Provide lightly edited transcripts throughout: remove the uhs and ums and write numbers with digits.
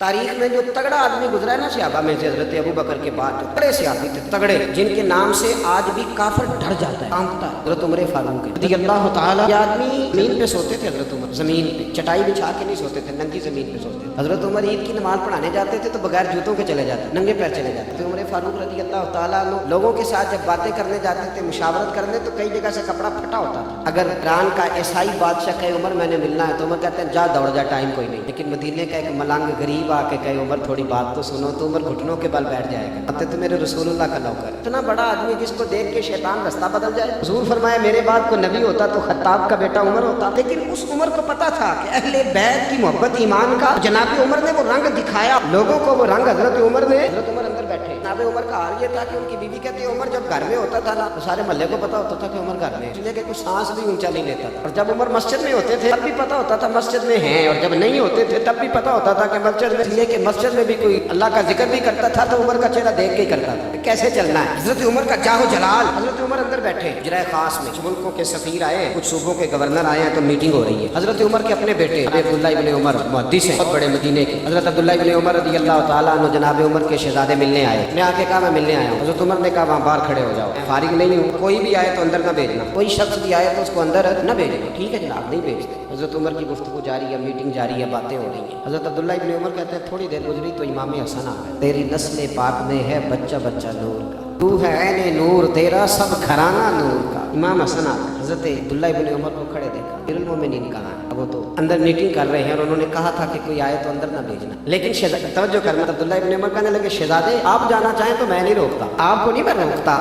तारीख में जो तगड़ा आदमी गुजरा है ना सहाबा में से हजरत अबू बकर के बाद जो तगड़े सहाबी थे, तगड़े जिनके नाम से आज भी काफिर डर जाता है, कांपता है, हजरत उमर फारूक रज़ियल्लाहु ताला। ये आदमी जमीन पे सोते थे, हजरत उमर जमीन पे चटाई बिछा के नहीं सोते थे, नंगी जमीन पे सोते थे। हजरत उमर ईद की नमाज पढ़ाने जाते थे तो बगैर जूतों के चले जाते, नंगे पैर चले जाते थे। उमर फारूक रज़ियल्लाहु ताला लोगों के साथ जब बातें करने जाते थे, मुशावरत करने, तो कई जगह से कपड़ा फटा होता था। अगर ईरान का ईसाई बादशाह कहे उमर मैंने मिलना है, तो उमर कहते हैं जा दौड़ जा, टाइम कोई नहीं। लेकिन मदीने का एक मलंग गरीब आके कहे उमर थोड़ी बात तो सुनो, तो उमर घुटनों के बल बैठ जाएगा। अब तो मेरे रसूलुल्लाह का नौकर, इतना बड़ा आदमी जिसको देख के शैतान रास्ता बदल जाए। हुजूर फरमाया मेरे बाद कोई नबी होता तो खत्ताब का बेटा उमर होता। लेकिन उस उमर को पता था कि अहले बैत की मोहब्बत ईमान का, जनाब उमर ने वो रंग दिखाया लोगों को, वो रंग हजरत उमर ने। हजरत उमर अंदर बैठे, जनाब उमर का हाल ये था कि उनकी बीवी कहती है उमर जब घर में होता था ना तो सारे मोहल्ले को पता होता था कि उमर घर में, इसलिए कि कुछ सांस भी ऊंचा नहीं लेता था। और जब उमर मस्जिद में होते थे तब भी पता होता था मस्जिद में हैं, और जब नहीं होते थे तब भी पता होता था कि मस्जिद में, इसलिए कि मस्जिद में भी कोई अल्लाह का जिक्र भी करता था तो उमर का चेहरा देख के ही करता था कैसे चलना है। हजरत उमर का जाहो जलाल। हजरत उमर अंदर बैठे, इजराए खास में कुछ मुल्कों के सफीर आए, कुछ सूबों के गवर्नर आए हैं, तो मीटिंग हो रही है। हजरत उमर के अपने बेटे अब्दुल्लाह इब्न उमर मुहद्दिस हैं, बहुत बड़े मदीने के। हजरत अब्दुल्लाह इब्न उमर रज़ियल्लाहु ताला अन्हु जनाब उमर के शहजादे मिलने आए। मैं आके कहा मैं मिलने आया हूँ। हजरत उमर ने कहा वहाँ बाहर खड़े हो जाओ, फारिग नहीं हूँ, कोई भी आए तो अंदर न भेजना, कोई शख्स भी आए तो उसको अंदर न भेजना। ठीक है जनाब, नहीं भेजते। हजरत उमर की गुफ्तगू जारी है, मीटिंग जारी है, बातें हो रही हैं। हजरत अब्दुल्लाह इब्न उमर कहते हैं थोड़ी देर गुजरी तो इमाम हसन आ गए। तेरी नस्ल पाक में है बच्चा बच्चा नूर का, तू है ऐने नूर, तेरा सब घराना नूर का। इमाम हसन आ गए। हजरत अब्दुल्लाह इब्न उमर को खड़े देखा, अमीरुल मोमिनीन कहा है, अब वो तो अंदर मीटिंग कर रहे हैं और उन्होंने कहा था कि कोई आए तो अंदर ना भेजना। लेकिन तवज्जो करना, अब्दुल्लाह इब्न उमर कहने लगे शहजादे आप जाना चाहें तो मैं नहीं रोकता, आपको नहीं मैं रोकता,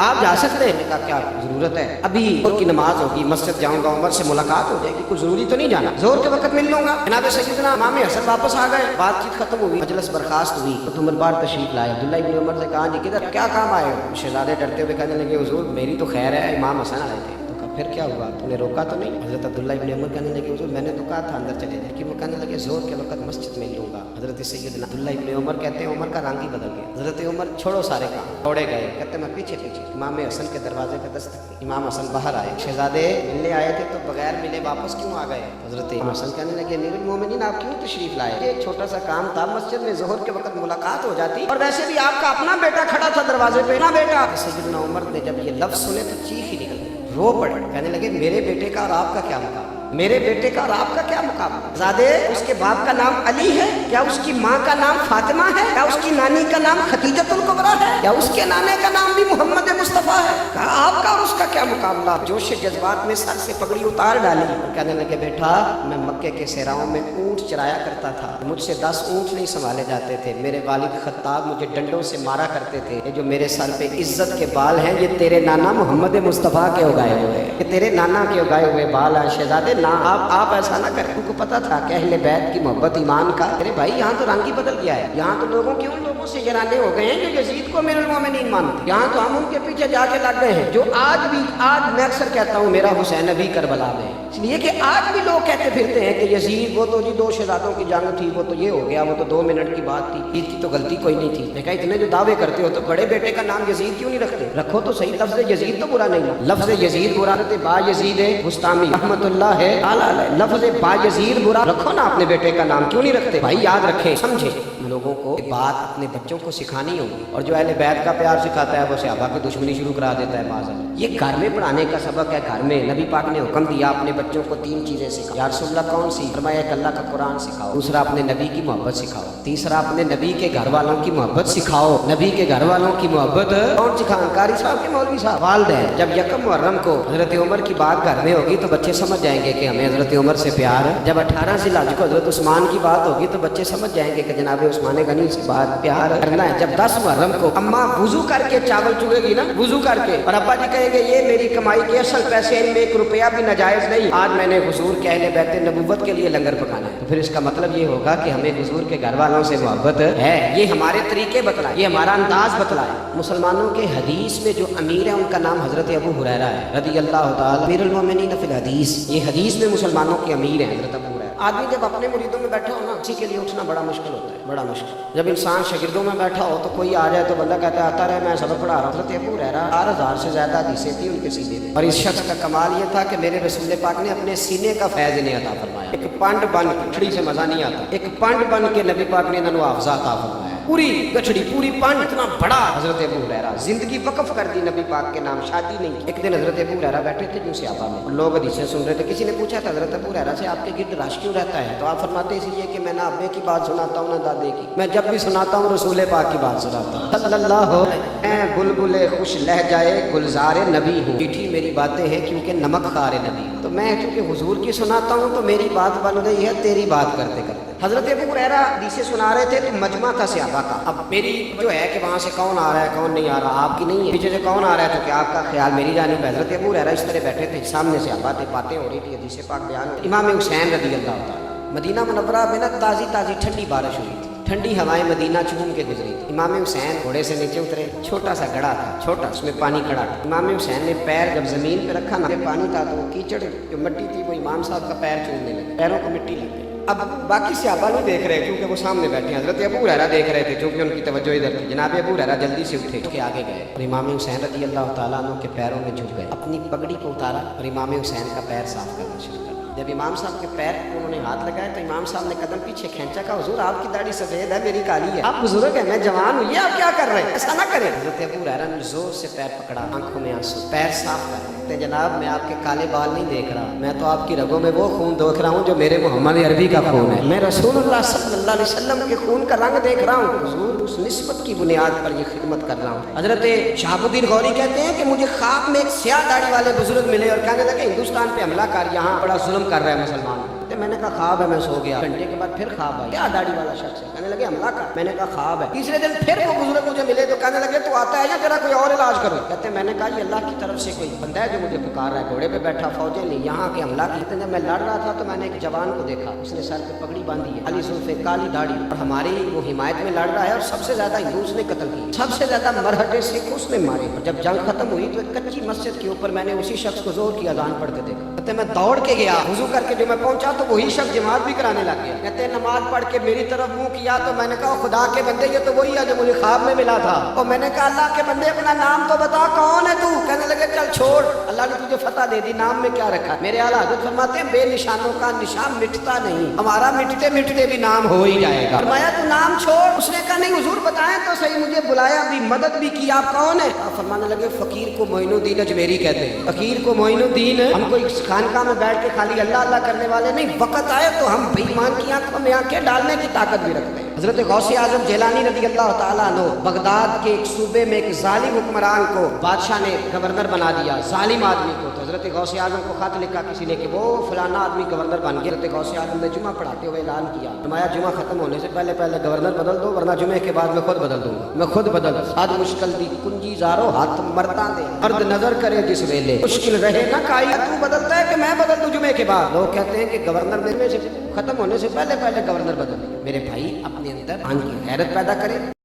आप जा सकते हैं। कहा क्या जरूरत है, अभी जोर की नमाज होगी, मस्जिद जाऊंगा, उमर से मुलाकात हो जाएगी, कुछ जरूरी तो नहीं जाना, जोर के वक्त मिल लूंगा। जनाब सैयदना इमाम हसन वापस आ गए, बातचीत खत्म हुई, मजलिस बर्खास्त हुई, तो उमर बार तशरीफ लाए। अब्दुल्लाह इब्न उमर से कहा जी किधर क्या काम आए? शहजादे डरते हुए कहने लगे हुजूर मेरी तो खैर है, इमाम हसन आए थे। फिर क्या हुआ, तूने रोका तो नहीं? हजरत अब्दुल्लाह इब्न उमर कहने लगे हुजूर मैंने तो कहा था अंदर चले जाए, कि वो कहने लगे जोर के वक्त मस्जिद में लूंगा। हजरत सैयदना अब्दुल्लाह इब्न उमर कहते हैं उमर का रंग ही बदल गया। हजरत उमर छोड़ो सारे काम, दौड़े गए, कहते मैं पीछे पीछे इमाम हसन के दरवाजे पे दस्तक दी। इमाम हसन बाहर आए, शहजादे मिलने आए थे तो बगैर मिले वापस क्यों आ गए? हजरत इमाम हसन कहने लगे अमीरुल मोमिनीन आप क्यों तशरीफ लाए? एक छोटा सा काम था, मस्जिद में जोहर के वक्त मुलाकात हो जाती, और वैसे भी आपका अपना बेटा खड़ा था दरवाजे पे ना बेटा। सैयदना उमर ने जब ये लफ्ज सुने तो चीख ही निकल गई, रो पड़े, कहने लगे मेरे बेटे का और आपका क्या मुकाबला, मेरे बेटे का और आपका क्या मुकाबला? ज़ादे उसके बाप का नाम अली है क्या? उसकी माँ का नाम फातिमा है क्या? उसकी नानी का नाम खदीजतुल कुबरा है क्या? उसके नाने का नाम भी मोहम्मद मुस्तफ़ा है? कहा आपका और उसका क्या मुकाबला? जोश जज्बात में सर से पगड़ी उतार डाली, कहने लगे बेटा मैं मक्के के सेराओं में ऊँट चराया करता था, मुझसे 10 ऊँट नहीं संभाले जाते थे, मेरे वालिद खत्ताब मुझे डंडों से मारा करते थे, ये जो मेरे सर पे इज्जत के बाल हैं ये तेरे नाना मोहम्मद मुस्तफ़ा के उगाए हुए हैं, ये तेरे नाना के उगाए हुए बाल हैं। शहजादे ना आप ऐसा ना करें, उनको पता था कि अहले बैत की मोहब्बत ईमान का। अरे भाई यहाँ तो रंग ही बदल गया है, यहाँ तो लोगों के उन लोगों से जराने हो गए हैं जो यजीद को अमीरुल मोमिनीन मानते, यहाँ तो हम उनके पीछे जाके लग गए हैं जो आज मैं अक्सर कहता हूँ मेरा हुसैन अभी करबला में, इसलिए कि आज भी लोग कहते फिरते हैं कि यजीद वो तो जी 2 शहजादों की जंग थी, वो तो ये हो गया, वो तो 2 मिनट की बात थी, ईद की तो गलती कोई नहीं थी। मैं कहा इतने जो दावे करते हो तो बड़े बेटे का नाम यजीद क्यों नहीं रखते? रखो तो सही, लफ्ज़ यजीद तो बुरा नहीं, लफ्ज़ यजीद बुरा रहते, बा यजीद है मुस्तामी रहमतुल्लाह है आला, लफ्ज़ बा यजीद बुरा रखो ना, अपने बेटे का नाम क्यों नहीं रखते? भाई याद रखें, समझे, लोगों को बात अपने बच्चों को सिखानी होगी, और जो अहले बैत का प्यार सिखाता है वो सहाबा की दुश्मनी शुरू करा देता है बाज़। ये घर में पढ़ाने का सबक है, घर में नबी पाक ने हुक्म दिया अपने बच्चों को 3 चीज़ें सिखाओ। या रसूलुल्लाह कौन सी? फरमाया एक अल्लाह का कुरान सिखाओ, दूसरा अपने नबी की मोहब्बत सिखाओ, तीसरा अपने नबी के घर वालों की मोहब्बत सिखाओ। नबी के घर वालों की मोहब्बत कौन सिखाए? कारी साहब के मौलवी साहब, वालिदैन। जब यकम मुहर्रम को हजरत उमर की बात घर में होगी तो बच्चे समझ जाएंगे कि हमें हजरत उमर से प्यार है। जब 18 ज़िलहज को हजरत उस्मान की बात होगी तो बच्चे समझ जाएंगे कि जनाब उस्मान गनी से बात प्यार करना है। जब 10 मुहर्रम को अम्मा वुजू करके चावल चुगेगी ना, वुजू करके, और अब्बा जी कहेंगे ये मेरी कमाई के असल पैसे, इनमें 1 रुपया भी नाजायज नहीं, आज मैंने हुजूर के अहले बैत नबुव्वत के लिए लंगर पकाना है, तो फिर इसका मतलब ये होगा कि हमें हुजूर के घर वालों से मोहब्बत है। ये हमारे तरीके बतलाए, ये हमारा अंदाज बतलाए। मुसलमानों के हदीस में जो अमीर है उनका नाम हजरत अबू हुरैरा है रज़ियल्लाहु ताला अमीरुल मोमिनीन फिल हदीस। ये हदीस में मुसलमानों के अमीर हैं हजरत अबू हुरैरा। आदमी जब अपने मुरीदों में बैठा हो ना, किसी के लिए उठना बड़ा मुश्किल होता है, बड़ा मुश्किल। जब इंसान शागिर्दों में बैठा हो तो कोई आ जाए तो बंदा कहता है आता रहे, मैं सबक पढ़ा रहा हूँ। हज़रत अबू हुरैरा 4000 से ज्यादा हदीसें थी उनके सीने में, और इस शख्स का कमाल ये था कि मेरे रसूल पाक ने अपने सीने का फैज इन्हें अता फरमाया। एक पंड बन के, गठड़ी से मजा नहीं आता, एक पंड बन के नबी पाक ने इन्होंने हाफजा अता फरमाया। पूरी गठड़ी, पूरी पंड, इतना बड़ा हजरत अबू हुरैरा, जिंदगी वक्फ कर दी नबी पाक के नाम, शादी नहीं की। एक दिन हजरत अबू हुरैरा बैठे थे जो सहाबा में, लोग हदीसें सुन रहे थे। किसी ने पूछा था हजरत अबू हुरैरा से आपके गिर्द रश क्यों रहता है? तो आप फरमाते इसलिए कि मैं ना अब्बे की बात सुनाता हूँ ना दादे की, मैं जब भी सुनाता हूँ रसूल पाक की बात सुनाता हूँ सल्लल्लाहु अलैहि वसल्लम। मैं बुलबुले खुश लह जाए गुलजार नबी हूँ, मीठी मेरी बातें हैं क्योंकि नमक खारे नबी। तो मैं चूंकि हुजूर की सुनाता हूँ तो मेरी बात बन गई है तेरी बात करते करते। हजरत अबू हुरैरा हदीसें सुना रहे थे तो मजमा था सहाबा का। अब मेरी जो है कि वहाँ से कौन आ रहा है कौन नहीं आ रहा, आपकी नहीं है, पीछे से कौन आ रहा है तो क्या आपका ख्याल मेरी जानिब। हजरत अबू हुरैरा इस तरह बैठे थे, सामने से बातें बातें हो रही थी, हदीसें पाक बयान हो रही। इमाम हुसैन रज़ी अल्लाह तआला, मदीना मुनव्वरा में ना ताज़ी ताज़ी ठंडी बारिश हुई थी, ठंडी हवाएं मदीना चूम के गुजरी थी। इमाम हुसैन घोड़े से नीचे उतरे, छोटा सा गड़ा था, छोटा, उसमें पानी खड़ा था। इमाम हुसैन ने पैर जब जमीन पे रखा ना, पानी था तो वो कीचड़ जो मिट्टी थी वो इमाम साहब का पैर चूमने लगे, पैरों को मिट्टी लग गई। अब बाकी सहाबा नहीं देख रहे क्योंकि वो सामने बैठे हैं, हजरत अबू हुरैरा देख रहे थे क्योंकि उनकी तवज्जो इधर थी। जनाब अबू हुरैरा जल्दी से उठे, उसके आगे गए और इमाम हुसैन रज़ी अल्लाह तआला अन्हु के पैरों में झुक गए, अपनी पगड़ी को उतारा और इमाम हुसैन का पैर साफ करना शुरू कर। जब इमाम साहब के पैर उन्होंने हाथ लगाया तो इमाम साहब ने कदम पीछे खींचा, कहा हुजूर आपकी दाढ़ी सफेद है मेरी काली है, आप बुजुर्ग हैं मैं जवान हूँ, ये आप क्या कर रहे हैं, ऐसा ना करें। हजरत अबू हुरैरा ने जोर से पैर पकड़ा, आंखों में आंसू, पैर साफ कर रहे, जनाब मैं आपके काले बाल नहीं देख रहा, मैं तो आपकी रगों में वो खून देख रहा हूँ जो मेरे मोहम्मद अरबी का खून है, मैं रसूलुल्लाह सल्लल्लाहु अलैहि वसल्लम के खून का रंग देख रहा हूँ, हुजूर उस निस्बत की बुनियाद पर ये खिदमत कर रहा हूँ। हजरत शहाबुद्दीन गौरी कहते हैं कि मुझे ख्वाब में एक स्याह दाढ़ी वाले बुजुर्ग मिले और कहने लगे हिंदुस्तान पे हमला कर, यहाँ बड़ा जुल्म कर रहा है मुसलमान। तो मैंने कहा ख्वाब है, मैं सो गया। घंटे के बाद फिर ख्वाब आई, क्या दाढ़ी वाला शख्स है, कहने लगे हमला कर, मैंने कहा ख्वाब है। तीसरे दिन फिर वो बुजुर्ग मुझे मिले तो कहने लगे तो आता है या तेरा कोई और इलाज करो। कहते मैंने कहा ये अल्लाह की तरफ से कोई बंदा है जो मुझे पुकार रहा है, घोड़े पे बैठा, फौजें नहीं, यहाँ के हमला की। जब मैं लड़ रहा था तो मैंने एक जवान को देखा, उसने सर पे पगड़ी बांधी है, काली जुल्फे, काली दाढ़ी, और हमारी वो हिमायत में लड़ रहा है और सबसे ज्यादा हिंदू उसने कत्ल की, सबसे ज्यादा मरहटे सिख उसने मारे। और जब जंग खत्म हुई तो एक कच्ची मस्जिद के ऊपर मैंने उसी शख्स को जोर की अजान पढ़ के देखा। कहते मैं दौड़ के गया, वुजू करके जो मैं पहुंचा तो वही शख्स जमात भी कराने लग गया। कहते नमाज पढ़ के मेरी तरफ मुंह किया तो मैंने कहा खुदा के बंदे ये तो वही है जो मुझे ख्वाब में मिला था। और मैंने कहा अल्लाह के बंदे अपना नाम तो बता, कौन है तू? कहने लगे चल छोड़, अल्लाह ने तुझे फतह दे दी, नाम में क्या रखा। मेरे आला हज़रत फरमाते हैं बेनिशानों का निशान मिटता नहीं, हमारा मिटते मिटते भी नाम हो ही जाएगा। फरमाया तू नाम छोड़, उसने कहा नहीं हुजूर बताएं तो सही, मुझे बुलाया भी, मदद भी की, आप कौन है? आप फरमाने लगे फकीर को मोइनुद्दीन अजमेरी कहते हैं, फकीर को मोइनुद्दीन, हमको इस खानका में बैठ के खाली अल्लाह अल्लाह करने वाले नहीं, वक्त आए तो हम बेईमान की आंखों में आंखें डालने की ताकत भी रखते हैं। हजरत गौसे आजम जेलानी रज़ी अल्लाह तआला अन्हु, बगदाद के एक सूबे में एक जालिम हुक्मरान को बादशाह ने गवर्नर बना दिया, जालिम आदमी को। तो हजरत गौसे आजम को खत लिखा किसी ने कि वो फलाना आदमी गवर्नर बन गया। हजरत गौसे आजम ने जुमा पढ़ाते हुए ऐलान किया, फरमाया जुमा खत्म होने से पहले पहले गवर्नर बदल दो, वरना जुमे के बाद मैं खुद बदल दूंगा, मैं खुद बदल। साद मुश्किल दी कुंजी जारो हाथ मरदा दे, मर्द नजर करे जिस वेले, मुश्किल रहे ना काई, तू बदलता है कि मैं बदल दूं जुमे के बाद? लोग कहते हैं कि गवर्नर में से खत्म होने से पहले पहले गवर्नर बदल। मेरे भाई अपने अंदर आन की गैरत पैदा करें।